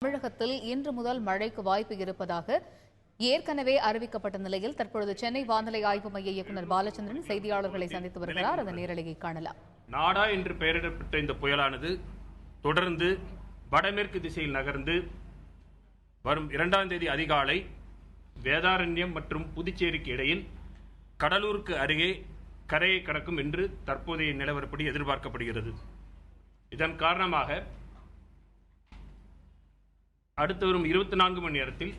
தமிழகத்தில் இன்று முதல் மழைக்கு வாய்ப்பு இருப்பதாக ஏற்கனவே அறிவிக்கப்பட்ட நிலையில் தற்பொழுது சென்னை வானிலை ஆய்வு மைய இயக்குநர் பாலச்சந்திரன் செய்தியாளர்களை சந்தித்து வருகிறார். அந்த நேரலையை காணலாம். நாடா என்று பெயரிடப்பட்ட இந்த புயலானது தொடர்ந்து வடமேற்கு திசையில் நகர்ந்து வரும் 2ஆம் தேதி அதிகாலை வேதாரண்யம் மற்றும் புதுச்சேரிக்கு இடையில் கடலூருக்கு அருகே கரையை கடக்கும் என்று தற்போதைய நிலவரப்படி எதிர்பார்க்கப்படுகிறது. இதன் காரணமாக அடுத்து வரும் 24 மணி நேரத்தில்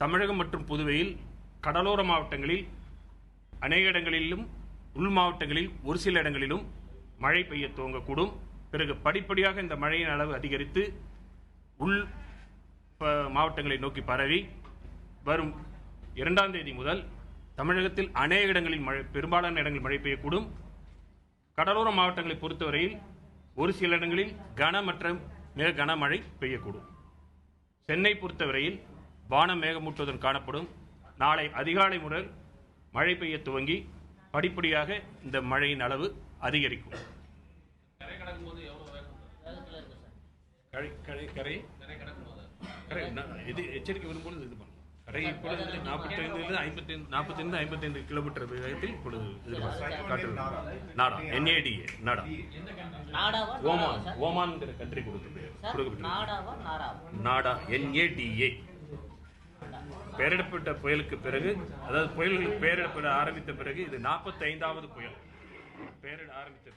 தமிழகம் மற்றும் புதுவையில் கடலோர மாவட்டங்களில் அநேக இடங்களிலும் உள் மாவட்டங்களில் ஒரு சில இடங்களிலும் மழை பெய்ய துவங்கக்கூடும். பிறகு படிப்படியாக இந்த மழையின் அளவு அதிகரித்து உள் மாவட்டங்களை நோக்கி பரவி வரும் 2ஆம் தேதி முதல் தமிழகத்தில் அநேக இடங்களில் பெரும்பாலான இடங்களில் மழை பெய்யக்கூடும். கடலோர மாவட்டங்களை பொறுத்தவரையில் ஒரு சில இடங்களில் கன மற்றும் மிக கனமழை பெய்யக்கூடும். சென்னை பொறுத்தவரையில் வானம் மேகமூட்டத்துடன் காணப்படும். நாளை அதிகாலை முதல் மழை பெய்ய துவங்கி படிப்படியாக இந்த மழையின் அளவு அதிகரிக்கும். எச்சரிக்கை வரும்போது இது பண்ணும். கரை இப்பொழுது 45 கிலோமீட்டர் வேகத்தில் இப்பொழுது நாடா NADA நாடா ஓமான் கண்ட்ரி கொடுக்கப்பட்டது. நாடா NADA பெயரிடப்பட்ட புயலுக்கு பிறகு, அதாவது புயல்களுக்கு பெயரிடப்பட ஆரம்பித்த பிறகு இது 45வது புயல் பெயரிட ஆரம்பித்த